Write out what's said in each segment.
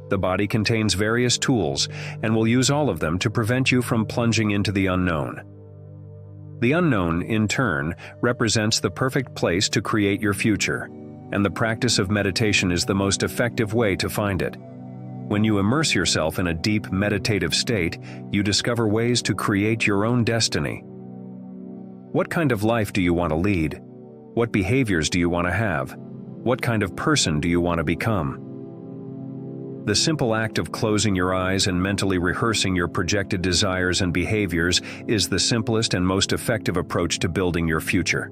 The body contains various tools and will use all of them to prevent you from plunging into the unknown. The unknown, in turn, represents the perfect place to create your future, and the practice of meditation is the most effective way to find it. When you immerse yourself in a deep meditative state, you discover ways to create your own destiny. What kind of life do you want to lead? What behaviors do you want to have? What kind of person do you want to become? The simple act of closing your eyes and mentally rehearsing your projected desires and behaviors is the simplest and most effective approach to building your future.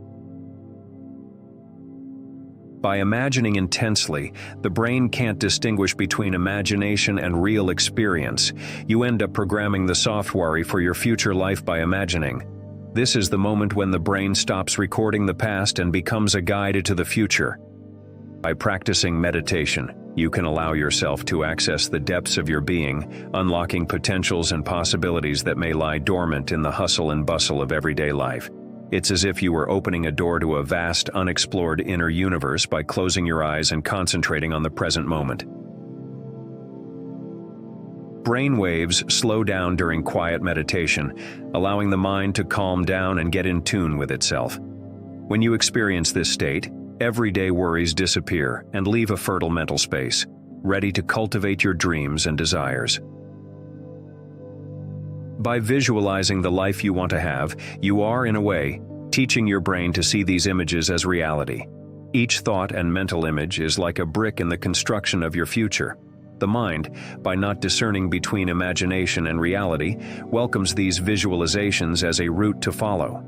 By imagining intensely, the brain can't distinguish between imagination and real experience. You end up programming the software for your future life by imagining. This is the moment when the brain stops recording the past and becomes a guide to the future. By practicing meditation, you can allow yourself to access the depths of your being, unlocking potentials and possibilities that may lie dormant in the hustle and bustle of everyday life. It's as if you were opening a door to a vast, unexplored inner universe by closing your eyes and concentrating on the present moment. Brain waves slow down during quiet meditation, allowing the mind to calm down and get in tune with itself. When you experience this state, everyday worries disappear and leave a fertile mental space, ready to cultivate your dreams and desires. By visualizing the life you want to have, you are, in a way, teaching your brain to see these images as reality. Each thought and mental image is like a brick in the construction of your future. The mind, by not discerning between imagination and reality, welcomes these visualizations as a route to follow.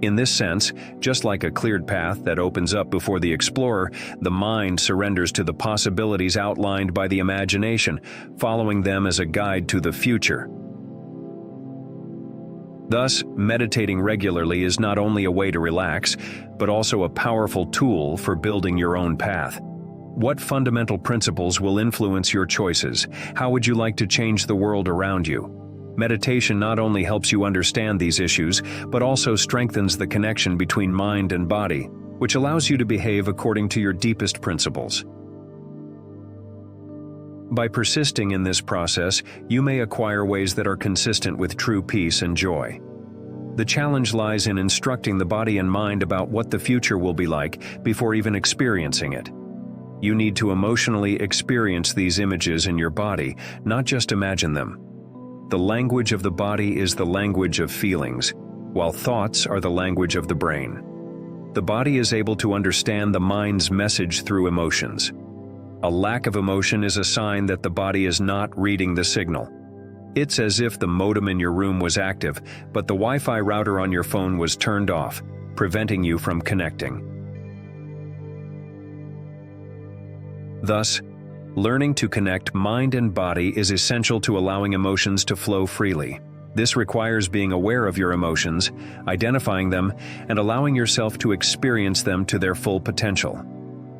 In this sense, just like a cleared path that opens up before the explorer, the mind surrenders to the possibilities outlined by the imagination, following them as a guide to the future. Thus, meditating regularly is not only a way to relax, but also a powerful tool for building your own path. What fundamental principles will influence your choices? How would you like to change the world around you? Meditation not only helps you understand these issues, but also strengthens the connection between mind and body, which allows you to behave according to your deepest principles. By persisting in this process, you may acquire ways that are consistent with true peace and joy. The challenge lies in instructing the body and mind about what the future will be like before even experiencing it. You need to emotionally experience these images in your body, not just imagine them. The language of the body is the language of feelings, while thoughts are the language of the brain. The body is able to understand the mind's message through emotions. A lack of emotion is a sign that the body is not reading the signal. It's as if the modem in your room was active, but the Wi-Fi router on your phone was turned off, preventing you from connecting. Thus, learning to connect mind and body is essential to allowing emotions to flow freely. This requires being aware of your emotions, identifying them, and allowing yourself to experience them to their full potential.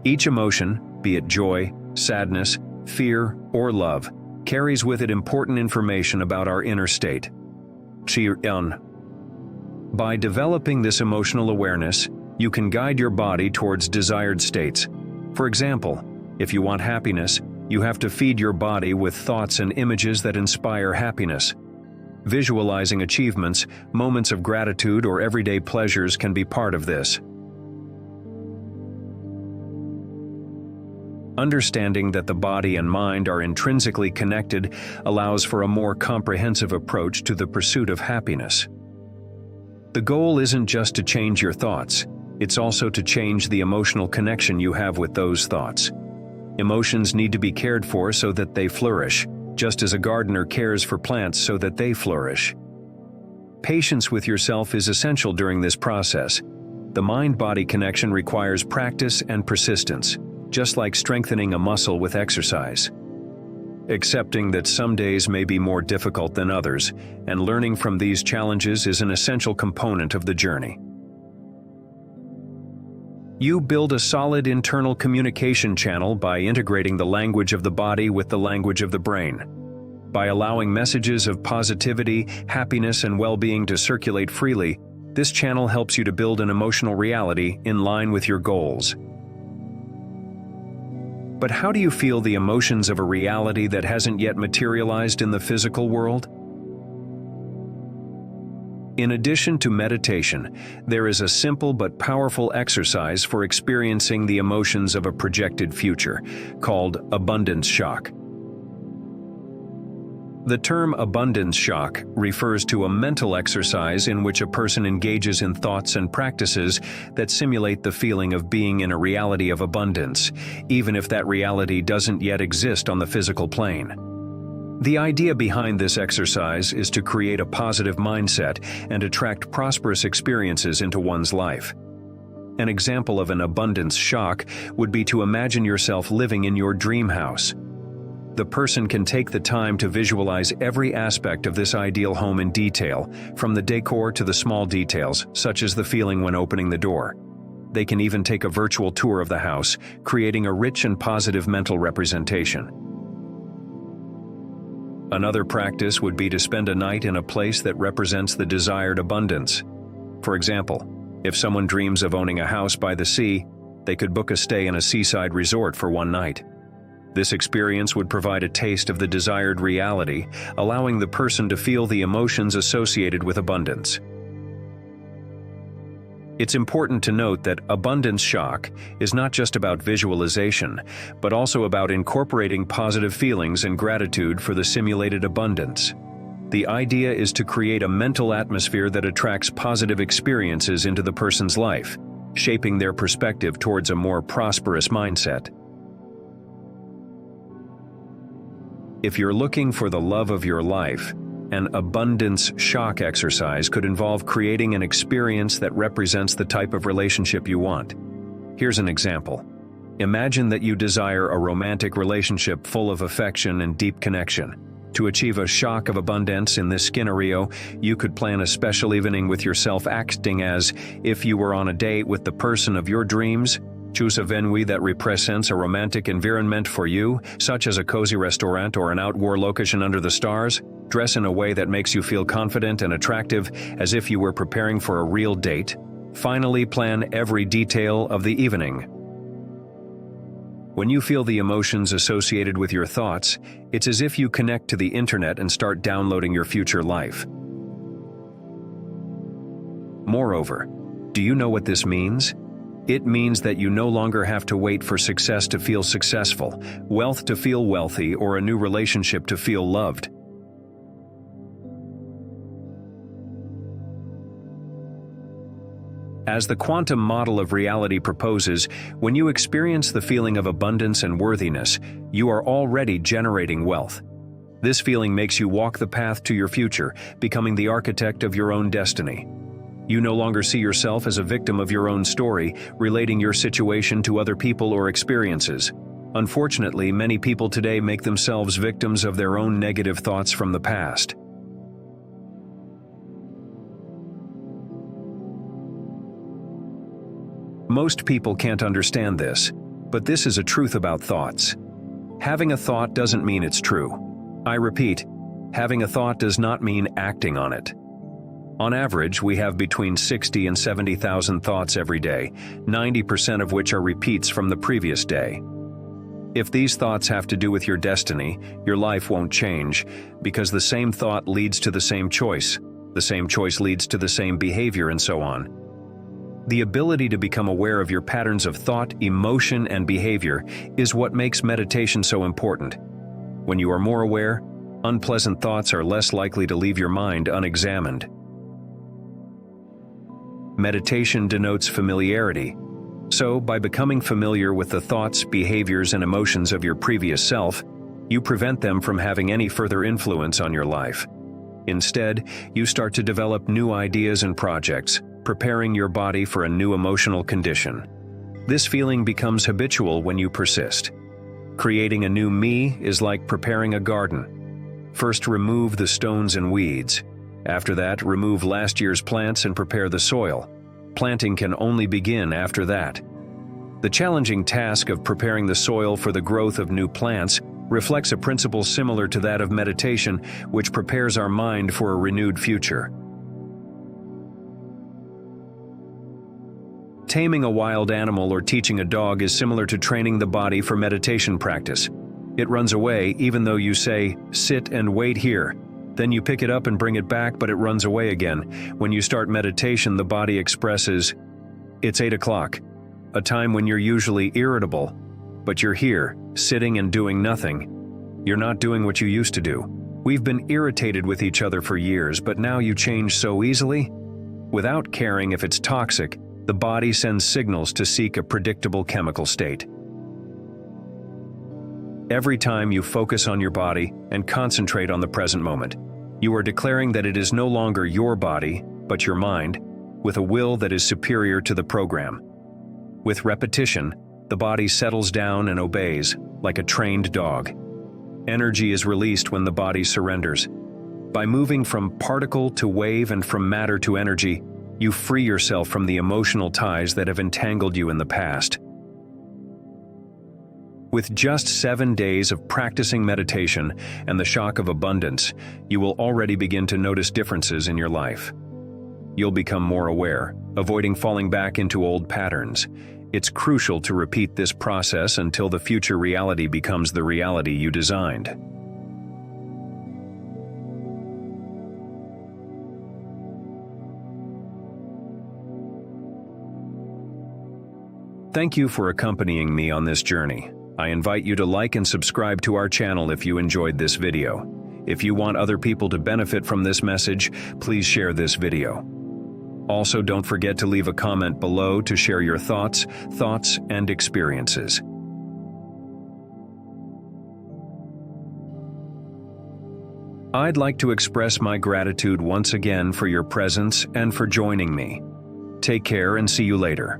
Each emotion, be it joy, sadness, fear, or love, carries with it important information about our inner state. By developing this emotional awareness, you can guide your body towards desired states. For example, if you want happiness, you have to feed your body with thoughts and images that inspire happiness. Visualizing achievements, moments of gratitude, or everyday pleasures can be part of this. Understanding that the body and mind are intrinsically connected allows for a more comprehensive approach to the pursuit of happiness. The goal isn't just to change your thoughts, it's also to change the emotional connection you have with those thoughts. Emotions need to be cared for so that they flourish, just as a gardener cares for plants so that they flourish. Patience with yourself is essential during this process. The mind-body connection requires practice and persistence, just like strengthening a muscle with exercise. Accepting that some days may be more difficult than others, and learning from these challenges is an essential component of the journey. You build a solid internal communication channel by integrating the language of the body with the language of the brain. By allowing messages of positivity, happiness, and well-being to circulate freely, this channel helps you to build an emotional reality in line with your goals. But how do you feel the emotions of a reality that hasn't yet materialized in the physical world? In addition to meditation, there is a simple but powerful exercise for experiencing the emotions of a projected future, called abundance shock. The term abundance shock refers to a mental exercise in which a person engages in thoughts and practices that simulate the feeling of being in a reality of abundance, even if that reality doesn't yet exist on the physical plane. The idea behind this exercise is to create a positive mindset and attract prosperous experiences into one's life. An example of an abundance shock would be to imagine yourself living in your dream house. The person can take the time to visualize every aspect of this ideal home in detail, from the decor to the small details, such as the feeling when opening the door. They can even take a virtual tour of the house, creating a rich and positive mental representation. Another practice would be to spend a night in a place that represents the desired abundance. For example, if someone dreams of owning a house by the sea, they could book a stay in a seaside resort for one night. This experience would provide a taste of the desired reality, allowing the person to feel the emotions associated with abundance. It's important to note that abundance shock is not just about visualization, but also about incorporating positive feelings and gratitude for the simulated abundance. The idea is to create a mental atmosphere that attracts positive experiences into the person's life, shaping their perspective towards a more prosperous mindset. If you're looking for the love of your life, an abundance shock exercise could involve creating an experience that represents the type of relationship you want. Here's an example. Imagine that you desire a romantic relationship full of affection and deep connection. To achieve a shock of abundance in this scenario, you could plan a special evening with yourself acting as if you were on a date with the person of your dreams. Choose a venue that represents a romantic environment for you, such as a cozy restaurant or an outdoor location under the stars. Dress in a way that makes you feel confident and attractive, as if you were preparing for a real date. Finally, plan every detail of the evening. When you feel the emotions associated with your thoughts, it's as if you connect to the internet and start downloading your future life. Moreover, do you know what this means? It means that you no longer have to wait for success to feel successful, wealth to feel wealthy, or a new relationship to feel loved. As the quantum model of reality proposes, when you experience the feeling of abundance and worthiness, you are already generating wealth. This feeling makes you walk the path to your future, becoming the architect of your own destiny. You no longer see yourself as a victim of your own story, relating your situation to other people or experiences. Unfortunately, many people today make themselves victims of their own negative thoughts from the past. Most people can't understand this, but this is a truth about thoughts. Having a thought doesn't mean it's true. I repeat, having a thought does not mean acting on it. On average, we have between 60 and 70,000 thoughts every day, 90% of which are repeats from the previous day. If these thoughts have to do with your destiny, your life won't change, because the same thought leads to the same choice leads to the same behavior, and so on. The ability to become aware of your patterns of thought, emotion, and behavior is what makes meditation so important. When you are more aware, unpleasant thoughts are less likely to leave your mind unexamined. Meditation denotes familiarity. So, by becoming familiar with the thoughts, behaviors, and emotions of your previous self, you prevent them from having any further influence on your life. Instead, you start to develop new ideas and projects, preparing your body for a new emotional condition. This feeling becomes habitual when you persist. Creating a new me is like preparing a garden. First, remove the stones and weeds. After that, remove last year's plants and prepare the soil. Planting can only begin after that. The challenging task of preparing the soil for the growth of new plants reflects a principle similar to that of meditation, which prepares our mind for a renewed future. Taming a wild animal or teaching a dog is similar to training the body for meditation practice. It runs away even though you say, "Sit and wait here." Then you pick it up and bring it back, but it runs away again. When you start meditation, the body expresses, "It's 8 o'clock, a time when you're usually irritable, but you're here, sitting and doing nothing. You're not doing what you used to do. We've been irritated with each other for years, but now you change so easily?" Without caring if it's toxic, the body sends signals to seek a predictable chemical state. Every time you focus on your body and concentrate on the present moment, you are declaring that it is no longer your body, but your mind, with a will that is superior to the program. With repetition, the body settles down and obeys, like a trained dog. Energy is released when the body surrenders. By moving from particle to wave and from matter to energy, you free yourself from the emotional ties that have entangled you in the past. With just 7 days of practicing meditation and the shock of abundance, you will already begin to notice differences in your life. You'll become more aware, avoiding falling back into old patterns. It's crucial to repeat this process until the future reality becomes the reality you designed. Thank you for accompanying me on this journey. I invite you to like and subscribe to our channel if you enjoyed this video. If you want other people to benefit from this message, please share this video. Also, don't forget to leave a comment below to share your thoughts, and experiences. I'd like to express my gratitude once again for your presence and for joining me. Take care and see you later.